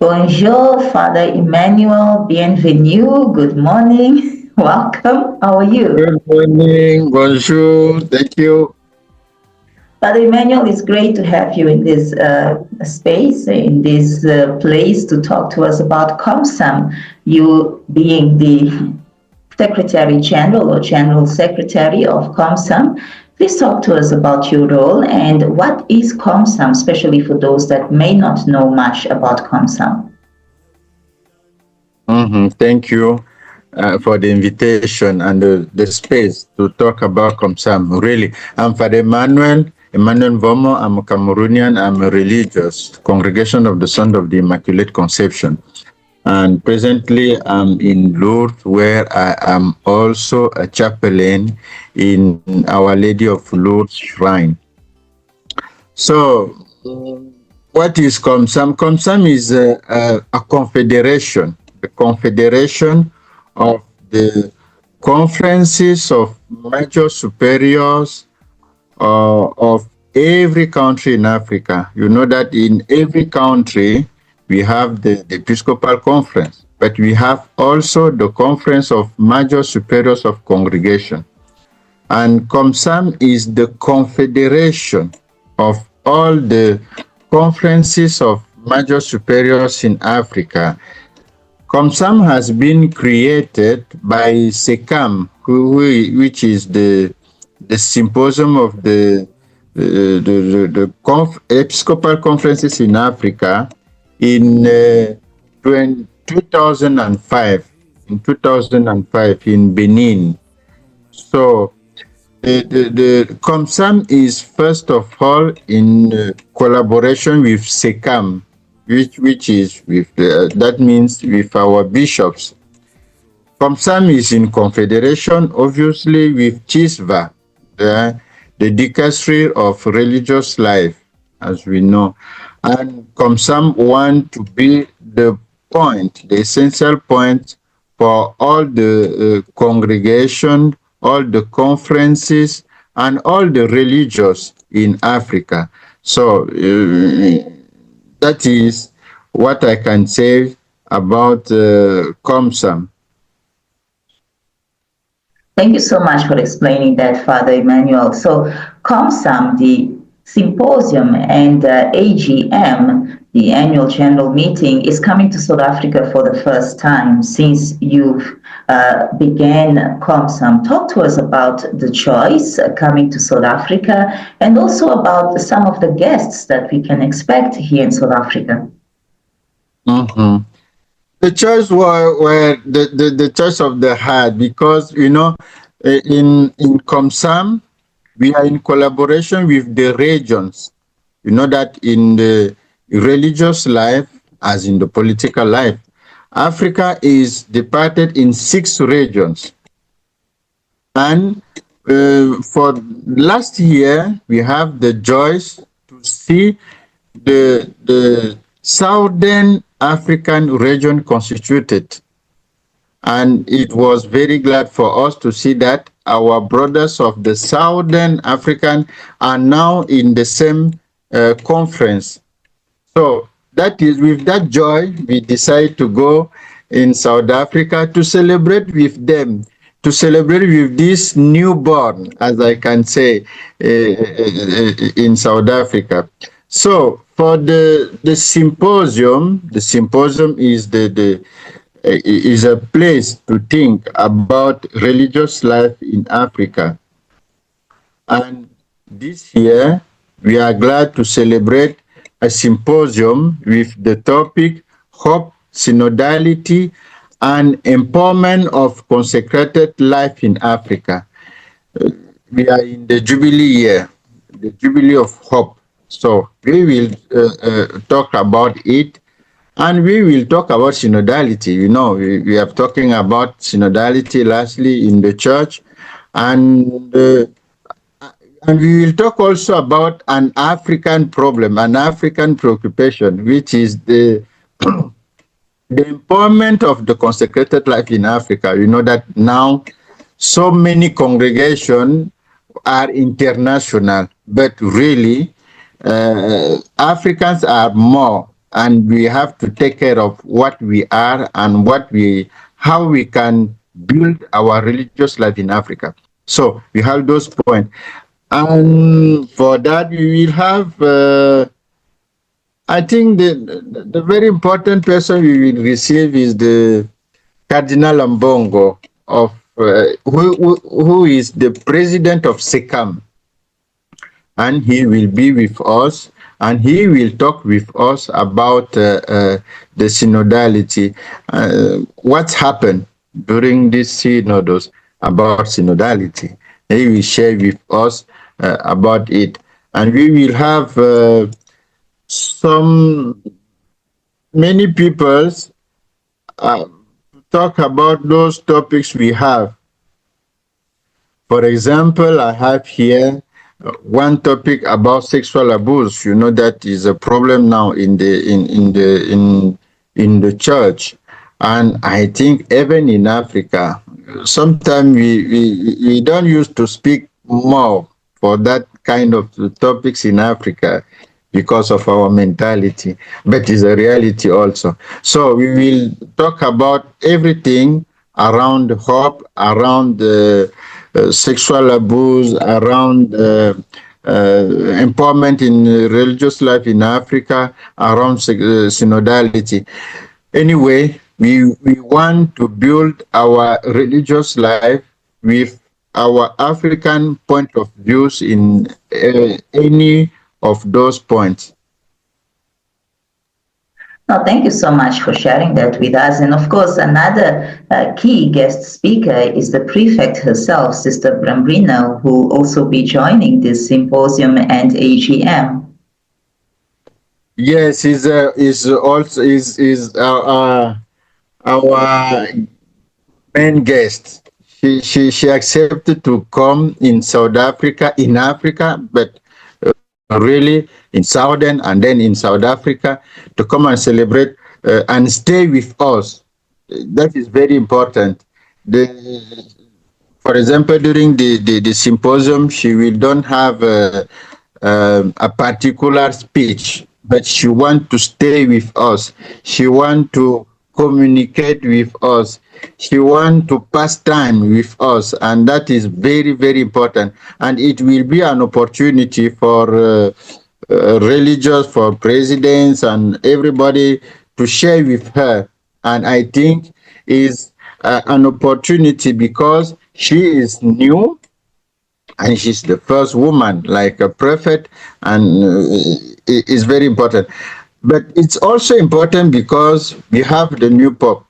Bonjour, Father Emmanuel. Bienvenue. Good morning. Welcome. How are you? Good morning, bonjour, thank you. Father Emmanuel, it's great to have you in this space, in this place to talk to us about COMSAM. You being the Secretary General or General Secretary of COMSAM. Please talk to us about your role and what is COMSAM, especially for those that may not know much about COMSAM. Thank you for the invitation and the space to talk about COMSAM. Really, I'm Father Emmanuel Mvomo. I'm a Cameroonian. I'm a religious congregation of the Son of the Immaculate Conception. And presently, I'm in Lourdes, where I am also a chaplain in Our Lady of Lourdes Shrine. So, what is COMSAM? COMSAM is a confederation, the confederation of the conferences of major superiors of every country in Africa. You know that in every country we have the Episcopal Conference, but we have also the Conference of Major Superiors of Congregation. And COMSAM is the confederation of all the conferences of major superiors in Africa. COMSAM has been created by SECAM, which is the symposium of the Episcopal conferences in Africa in 2005. In 2005 in Benin. So the COMSAM is first of all in collaboration with SECAM, which is with that means with our bishops. COMSAM is in confederation, obviously, with CHISVA, the Dicastery of Religious Life, as we know. And COMSAM want to be the point, the essential point for all the congregation, all the conferences, and all the religious in Africa. So that is what I can say about COMSAM. Thank you so much for explaining that, Father Emmanuel. So, COMSAM, the symposium and AGM, the annual general meeting, is coming to South Africa for the first time since you've began COMSAM. Talk to us about the choice coming to South Africa and also about some of the guests that we can expect here in South Africa. The choice were the choice of the heart, because in COMSAM we are in collaboration with the regions. You know that in the religious life, as in the political life, Africa is divided in 6 regions. And for last year, we have the joy to see the Southern African region constituted. And it was very glad for us to see that our brothers of the Southern African are now in the same conference. So that is with that joy, we decide to go in South Africa to celebrate with them, to celebrate with this newborn, as I can say, in South Africa. So for the symposium is a place to think about religious life in Africa. And this year, we are glad to celebrate a symposium with the topic Hope, Synodality, and Empowerment of Consecrated Life in Africa. We are in the Jubilee year, the Jubilee of Hope. So we will talk about it, and we will talk about synodality. You know, we are talking about synodality lastly in the church, and we will talk also about an African problem, an African preoccupation, which is the empowerment of the consecrated life in Africa. You know that now so many congregations are international, but really Africans are more and we have to take care of what we are and how we can build our religious life in Africa. So we have those points. And for that, we will have, I think the very important person we will receive is the Cardinal Ambongo who is the president of SECAM, and he will be with us, and he will talk with us about the synodality, what's happened during this synodos about synodality. He will share with us about it, and we will have many people talk about those topics we have. For example, I have here one topic about sexual abuse. You know that is a problem now in the church, and I think even in Africa, sometimes we don't used to speak more for that kind of topics in Africa because of our mentality, but it's a reality also. So we will talk about everything around hope, around sexual abuse, around empowerment in religious life in Africa, around synodality. Anyway, we want to build our religious life with our African point of views in any of those points. No, thank you so much for sharing that with us. And of course, another key guest speaker is the prefect herself, Sister Brambrino, who will also be joining this symposium and AGM. Yes, is also is our main guest. She accepted to come in South Africa, but really in Southern and then in South Africa to come and celebrate and stay with us. That is very important. For example, during the symposium, she will don't have a particular speech, but she want to stay with us. She want to communicate with us. She want to pass time with us, and that is very, very important. And it will be an opportunity for religious, for presidents and everybody to share with her. And I think is an opportunity because she is new and she's the first woman like a prophet, and it is very important. But it's also important because we have the new pope.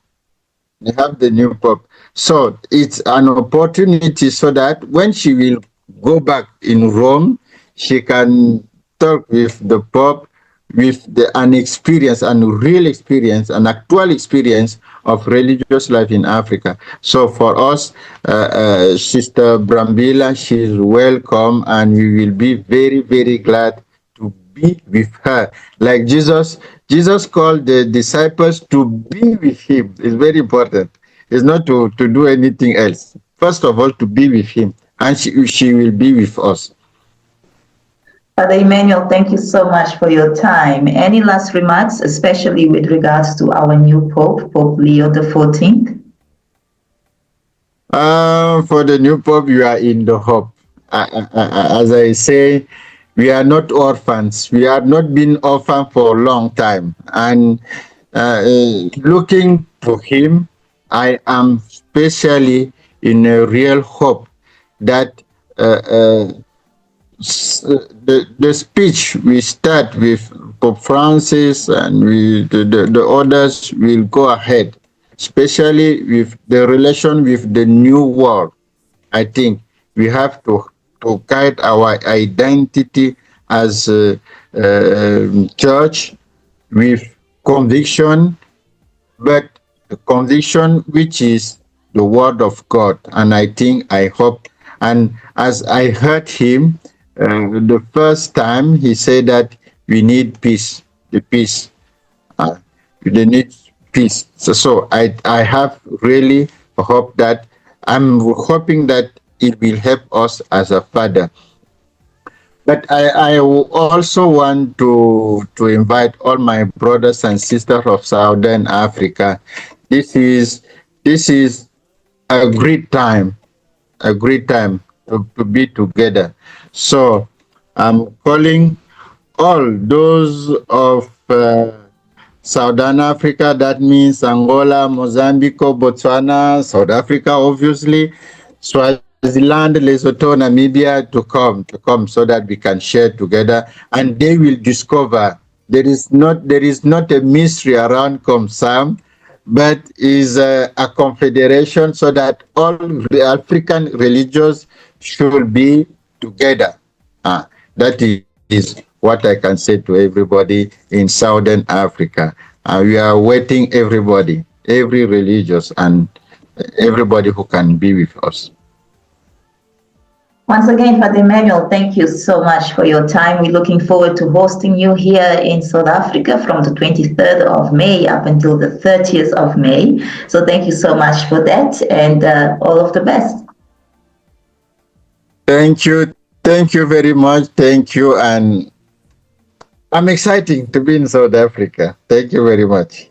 We have the new pope. So it's an opportunity so that when she will go back in Rome, she can talk with the pope with an experience, and real experience, an actual experience of religious life in Africa. So for us, Sister Brambila, she is welcome, and we will be very, very glad to be with her. Like Jesus called the disciples to be with him. It's very important. It's not to do anything else. First of all, to be with him, and she will be with us. Father Emmanuel, thank you so much for your time. Any last remarks, especially with regards to our new Pope, Pope Leo XIV? For the new Pope, you are in the hope. As I say, we are not orphans. We have not been orphaned for a long time. And looking to him, I am especially in a real hope that the speech we start with Pope Francis and the others will go ahead, especially with the relation with the new world. I think we have to guide our identity as a church with conviction, but a conviction which is the word of God. And I hope, and as I heard him, the first time he said that we need peace, the peace. We need peace. So I have really hope I'm hoping that it will help us as a father. But I also want to invite all my brothers and sisters of Southern Africa. This is this is a great time to be together. So I'm calling all those of Southern Africa, that means Angola, Mozambique, Botswana, South Africa, obviously, Swaziland, Lesotho, Namibia to come so that we can share together and they will discover there is not a mystery around COMSAM, but is a confederation so that all the African religions should be together. That is what I can say to everybody in Southern Africa. We are waiting everybody, every religious and everybody who can be with us. Once again, Father Emmanuel, thank you so much for your time. We're looking forward to hosting you here in South Africa from the 23rd of May up until the 30th of May. So thank you so much for that and all of the best. Thank you. Thank you very much. Thank you. And I'm excited to be in South Africa. Thank you very much.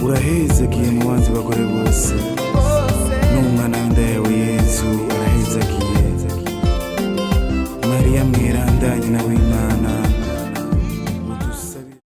urahezagiye mu banzi bagore bose n'umwana w'indayawe Yezu urahezagiye Mariya mweranda nyina w'Imana